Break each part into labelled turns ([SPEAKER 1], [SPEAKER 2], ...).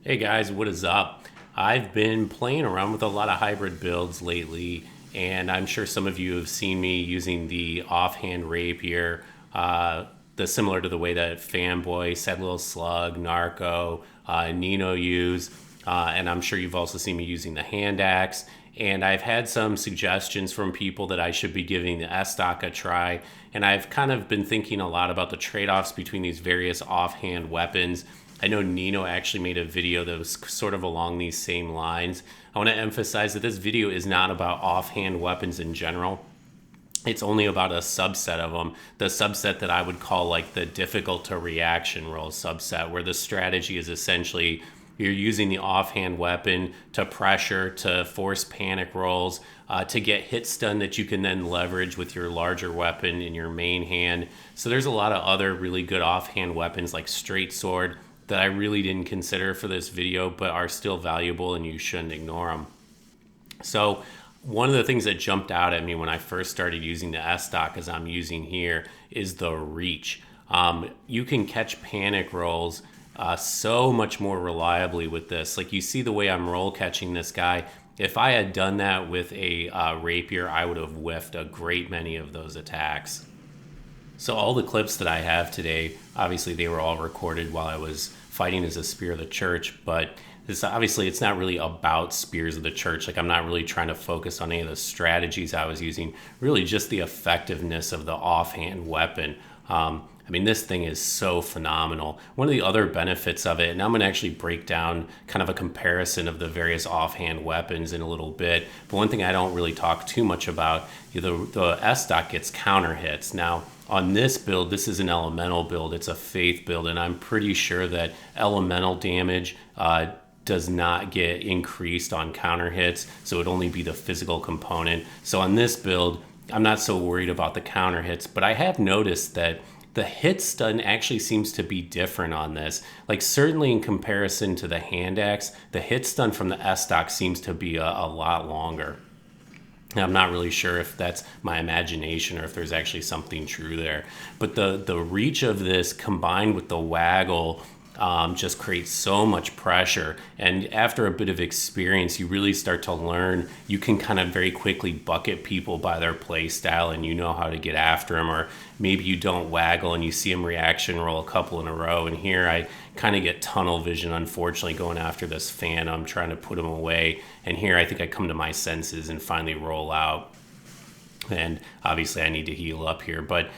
[SPEAKER 1] Hey guys, what is up? I've been playing around with a lot of hybrid builds lately, and I'm sure some of you have seen me using the offhand rapier, the similar to the way that Fanboy, Sad Little Slug, Narco, Nino use, and I'm sure you've also seen me using the hand axe. And I've had some suggestions from people that I should be giving the Estoc a try, and I've kind of been thinking a lot about the trade-offs between these various offhand weapons. I know Nino actually made a video that was sort of along these same lines. I want to emphasize that this video is not about offhand weapons in general. It's only about a subset of them. The subset that I would call like the difficult to reaction roll subset, where the strategy is essentially you're using the offhand weapon to pressure, to force panic rolls, to get hit stun that you can then leverage with your larger weapon in your main hand. So there's a lot of other really good offhand weapons like straight sword that I really didn't consider for this video, but are still valuable and you shouldn't ignore them. So one of the things that jumped out at me when I first started using the Estoc, as I'm using here, is the reach. You can catch panic rolls so much more reliably with this. Like you see the way I'm roll catching this guy. If I had done that with a rapier, I would have whiffed a great many of those attacks. So all the clips that I have today, obviously they were all recorded while I was fighting as a Spear of the Church, but this obviously it's not really about Spears of the Church. Like I'm not really trying to focus on any of the strategies I was using, really just the effectiveness of the offhand weapon. I mean, this thing is so phenomenal. One of the other benefits of it, and I'm going to actually break down kind of a comparison of the various offhand weapons in a little bit, but one thing I don't really talk too much about, the Estoc gets counter hits. Now, on this build, this is an elemental build. It's a faith build, and I'm pretty sure that elemental damage does not get increased on counter hits, so it would only be the physical component. So on this build, I'm not so worried about the counter hits, but I have noticed that the hit stun actually seems to be different on this. Like certainly in comparison to the hand axe, the hit stun from the Estoc seems to be a lot longer. And I'm not really sure if that's my imagination or if there's actually something true there. But the reach of this combined with the waggle just creates so much pressure. And after a bit of experience, you really start to learn. You can kind of very quickly bucket people by their play style and you know how to get after them. Or maybe you don't waggle and you see them reaction roll a couple in a row. And here I kind of get tunnel vision, unfortunately, going after this Phantom, trying to put him away. And here I think I come to my senses and finally roll out. And obviously I need to heal up here, but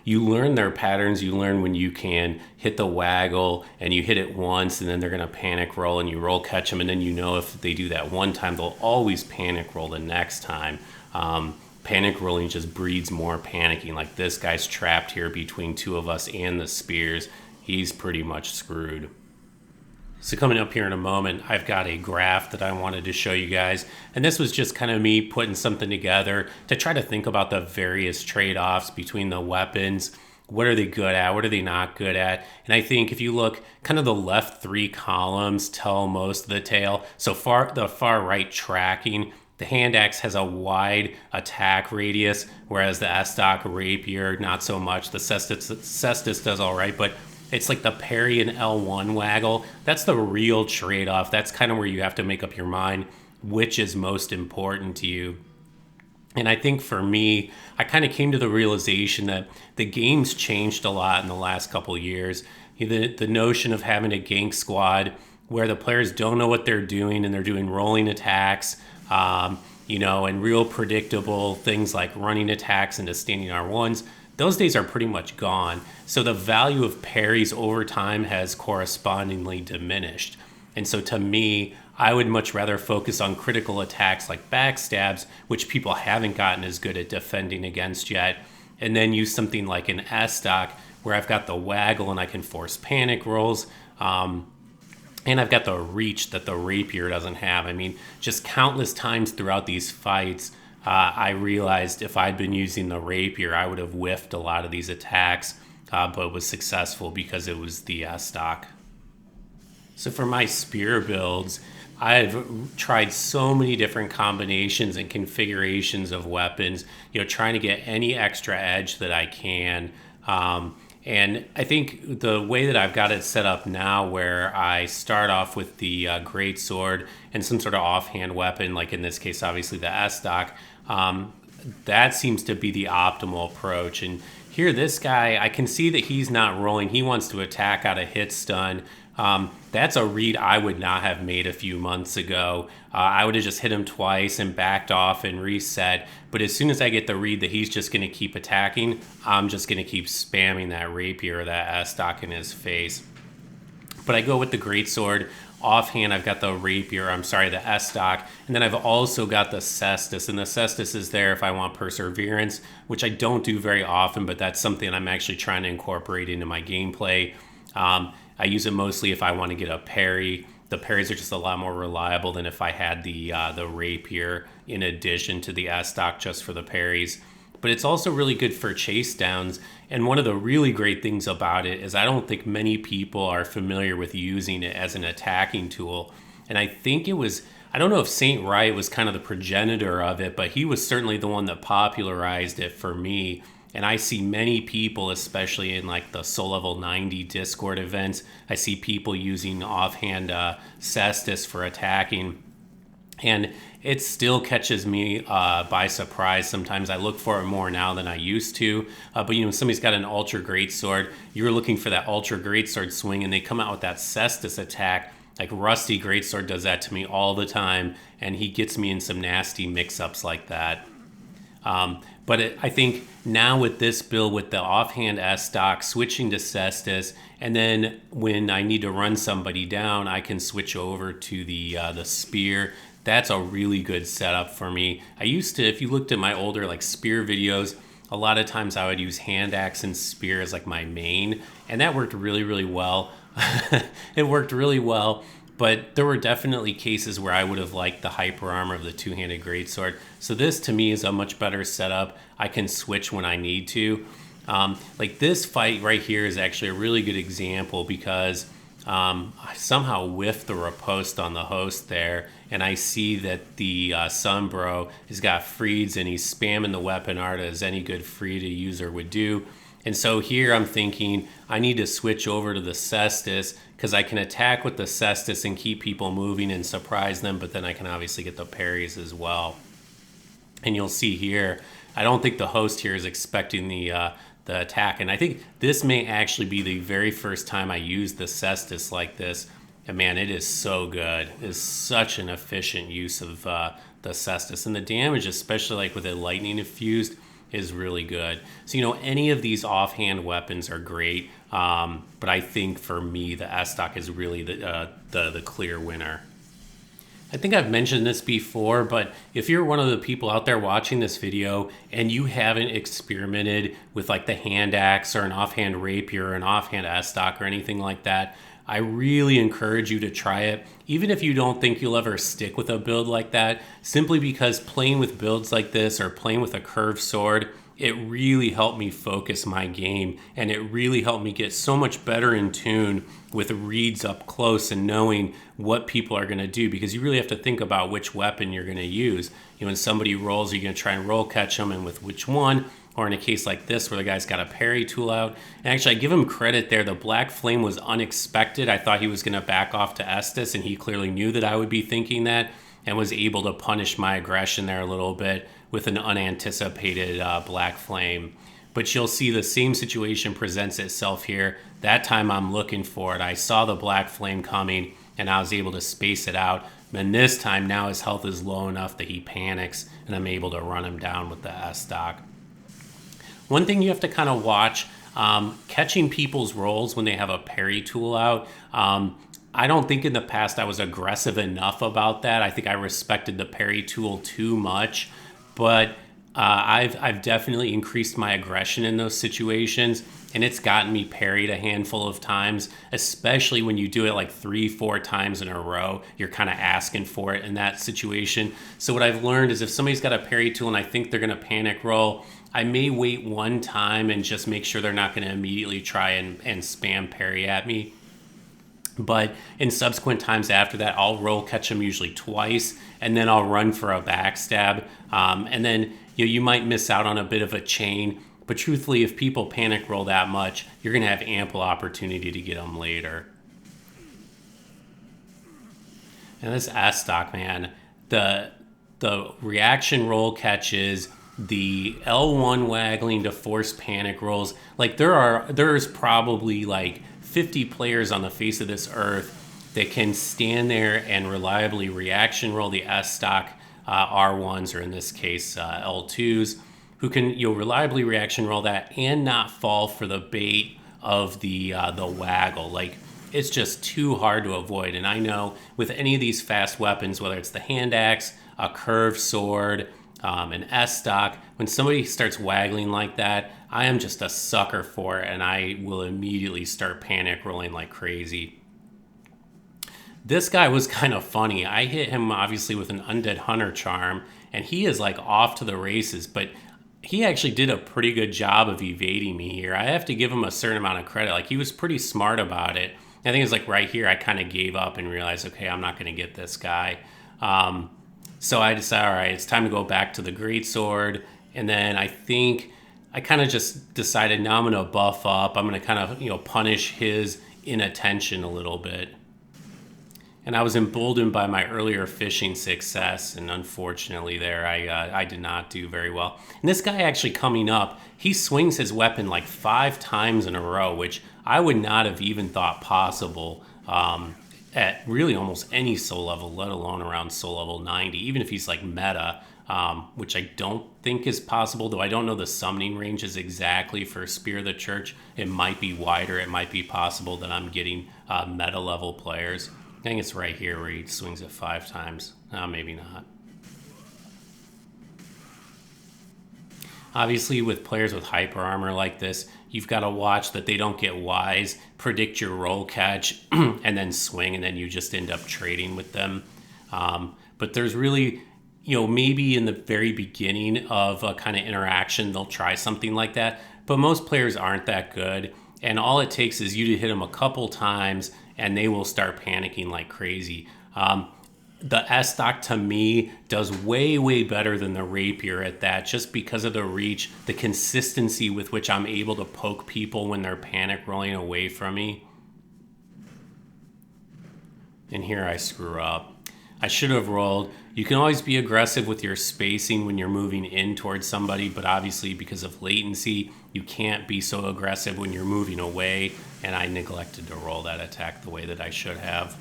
[SPEAKER 1] you learn their patterns. You learn when you can hit the waggle and you hit it once and then they're going to panic roll and you roll catch them, and then you know if they do that one time they'll always panic roll the next time. Panic rolling just breeds more panicking. Like this guy's trapped here between two of us and the spears. He's pretty much screwed. So coming up here in a moment, I've got a graph that I wanted to show you guys. And this was just kind of me putting something together to try to think about the various trade-offs between the weapons. What are they good at? What are they not good at? And I think if you look, kind of the left three columns tell most of the tale. So far, the far right tracking, the hand axe has a wide attack radius, whereas the Estoc rapier, not so much. The Cestus does all right, but it's like the parry and L1 waggle. That's the real trade-off. That's kind of where you have to make up your mind which is most important to you. And I think for me, I kind of came to the realization that the game's changed a lot in the last couple of years. The notion of having a gank squad where the players don't know what they're doing and they're doing rolling attacks, and real predictable things like running attacks into standing R1s. Those days are pretty much gone. So the value of parries over time has correspondingly diminished. And so to me, I would much rather focus on critical attacks like backstabs, which people haven't gotten as good at defending against yet, and then use something like an Estoc where I've got the waggle and I can force panic rolls. And I've got the reach that the rapier doesn't have. I mean, just countless times throughout these fights, I realized if I'd been using the rapier, I would have whiffed a lot of these attacks, but was successful because it was the Estoc. So for my spear builds, I've tried so many different combinations and configurations of weapons, trying to get any extra edge that I can. And I think the way that I've got it set up now, where I start off with the great sword and some sort of offhand weapon, like in this case, obviously the Estoc, that seems to be the optimal approach. And here, this guy, I can see that he's not rolling. He wants to attack out of hit stun. That's a read I would not have made a few months ago. I would have just hit him twice and backed off and reset. But as soon as I get the read that he's just going to keep attacking, I'm just going to keep spamming that rapier or that Estoc in his face. But I go with the greatsword. Offhand, I've got the rapier, the Estoc, and then I've also got the cestus, and the cestus is there if I want perseverance, which I don't do very often, but that's something I'm actually trying to incorporate into my gameplay. I use it mostly if I want to get a parry. The parries are just a lot more reliable than if I had the rapier in addition to the Estoc just for the parries. But it's also really good for chase downs. And one of the really great things about it is I don't think many people are familiar with using it as an attacking tool. And I think I don't know if Saint Wright was kind of the progenitor of it, but he was certainly the one that popularized it for me. And I see many people, especially in like the Soul Level 90 Discord events, I see people using offhand cestus for attacking. And it still catches me by surprise. Sometimes I look for it more now than I used to. But when somebody's got an ultra great sword, you're looking for that ultra great sword swing, and they come out with that cestus attack. Like Rusty Greatsword does that to me all the time, and he gets me in some nasty mix-ups like that. I think now with this build, with the offhand Estoc, switching to cestus, and then when I need to run somebody down, I can switch over to the spear. That's a really good setup for me. I used to, if you looked at my older like spear videos, a lot of times I would use hand axe and spear as like my main, and that worked really, really well. It worked really well, but there were definitely cases where I would have liked the hyper armor of the two-handed greatsword. So this to me is a much better setup. I can switch when I need to. Like this fight right here is actually a really good example because I somehow whiffed the riposte on the host there, and I see that the Sunbro has got Freeds and he's spamming the weapon art as any good Freed user would do. And so here I'm thinking I need to switch over to the cestus because I can attack with the cestus and keep people moving and surprise them, but then I can obviously get the parries as well. And you'll see here, I don't think the host here is expecting the attack. And I think this may actually be the very first time I used the cestus like this. And man, it is so good. It is such an efficient use of the cestus. And the damage, especially like with it lightning infused, is really good. So, any of these offhand weapons are great. But I think for me, the Estoc is really the clear winner. I think I've mentioned this before, but if you're one of the people out there watching this video and you haven't experimented with like the hand axe or an offhand rapier or an offhand Estoc or anything like that, I really encourage you to try it, even if you don't think you'll ever stick with a build like that, simply because playing with builds like this or playing with a curved sword, it really helped me focus my game, and it really helped me get so much better in tune with reads up close and knowing what people are going to do, because you really have to think about which weapon you're going to use. When somebody rolls, you're going to try and roll catch them, and with which one. Or in a case like this where the guy's got a parry tool out. And actually, I give him credit there. The Black Flame was unexpected. I thought he was going to back off to Estus, and he clearly knew that I would be thinking that and was able to punish my aggression there a little bit with an unanticipated Black Flame. But you'll see the same situation presents itself here. That time I'm looking for it. I saw the Black Flame coming, and I was able to space it out. And this time, now his health is low enough that he panics, and I'm able to run him down with the Estoc. One thing you have to kind of watch, catching people's rolls when they have a parry tool out. I don't think in the past I was aggressive enough about that. I think I respected the parry tool too much, but I've definitely increased my aggression in those situations, and it's gotten me parried a handful of times, especially when you do it like 3-4 times in a row. You're kind of asking for it in that situation. So what I've learned is if somebody's got a parry tool and I think they're going to panic roll, I may wait one time and just make sure they're not going to immediately try and spam parry at me. But in subsequent times after that, I'll roll catch them usually twice, and then I'll run for a backstab. And then you might miss out on a bit of a chain, But truthfully, if people panic roll that much, you're going to have ample opportunity to get them later. And this Estoc, man, the reaction roll catches, the L1 waggling to force panic rolls. Like there's probably like 50 players on the face of this earth that can stand there and reliably reaction roll the Estoc R1s, or in this case L2s, who can reliably reaction roll that and not fall for the bait of the waggle. Like, it's just too hard to avoid. And I know with any of these fast weapons, whether it's the hand axe, a curved sword, an Estoc, when somebody starts waggling like that, I am just a sucker for it, and I will immediately start panic rolling like crazy. This guy was kind of funny. I hit him obviously with an Undead Hunter charm, and he is like off to the races, but he actually did a pretty good job of evading me here. I have to give him a certain amount of credit. Like, he was pretty smart about it. I think it was like right here I kind of gave up and realized, okay, I'm not going to get this guy. So I decided, all right, it's time to go back to the greatsword. And then I think I kind of just decided, now I'm going to buff up. I'm going to kind of, punish his inattention a little bit. And I was emboldened by my earlier fishing success, and unfortunately there I did not do very well. And this guy actually coming up, he swings his weapon like 5 times in a row, which I would not have even thought possible at really almost any soul level, let alone around soul level 90, even if he's like meta, which I don't think is possible, though I don't know the summoning ranges exactly for Spear of the Church. It might be wider, it might be possible that I'm getting meta level players. I think it's right here where he swings it 5 times. Maybe not. Obviously, with players with hyper armor like this, you've got to watch that they don't get wise, predict your roll catch, and then swing, and then you just end up trading with them. But there's really, maybe in the very beginning of a kind of interaction, they'll try something like that. But most players aren't that good. And all it takes is you to hit them a couple times, and they will start panicking like crazy. The Estoc, to me, does way, way better than the Rapier at that, just because of the reach, the consistency with which I'm able to poke people when they're panic rolling away from me. And here I screw up. I should have rolled. You can always be aggressive with your spacing when you're moving in towards somebody, but obviously because of latency, you can't be so aggressive when you're moving away, and I neglected to roll that attack the way that I should have.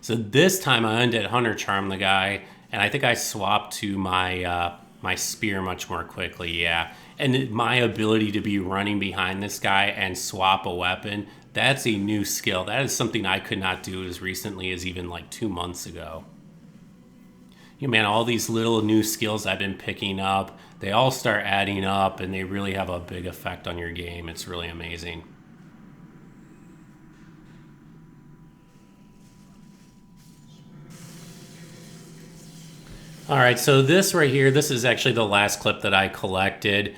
[SPEAKER 1] So this time I Undead Hunter charm the guy, and I think I swapped to my my spear much more quickly, yeah. And my ability to be running behind this guy and swap a weapon, that's a new skill. That is something I could not do as recently as even like 2 months ago. Man, all these little new skills I've been picking up, they all start adding up, and they really have a big effect on your game. It's really amazing. All right, so this right here, this is actually the last clip that I collected.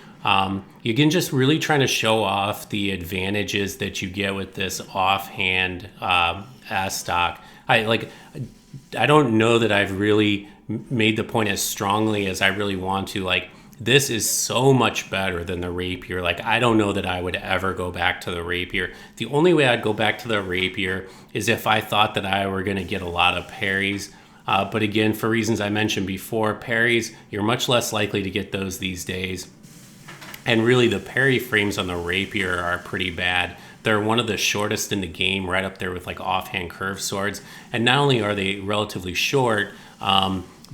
[SPEAKER 1] You can just really trying to show off the advantages that you get with this offhand Estoc. I don't know that I've really made the point as strongly as I really want to. Like, this is so much better than the Rapier. Like, I don't know that I would ever go back to the Rapier. The only way I'd go back to the Rapier is if I thought that I were going to get a lot of parries. But again, for reasons I mentioned before, parries, you're much less likely to get those these days. And really, the parry frames on the Rapier are pretty bad. They're one of the shortest in the game, right up there with like offhand curved swords. And not only are they relatively short,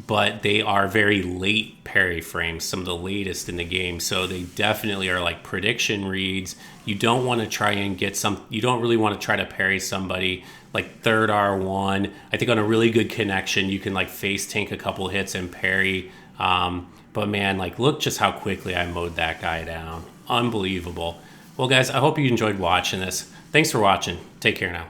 [SPEAKER 1] but they are very late parry frames, some of the latest in the game. So they definitely are like prediction reads. You don't want to try and get you don't really want to try to parry somebody like third R1. I think on a really good connection, you can like face tank a couple hits and parry. But man, like, look just how quickly I mowed that guy down. Unbelievable. Well, guys, I hope you enjoyed watching this. Thanks for watching. Take care now.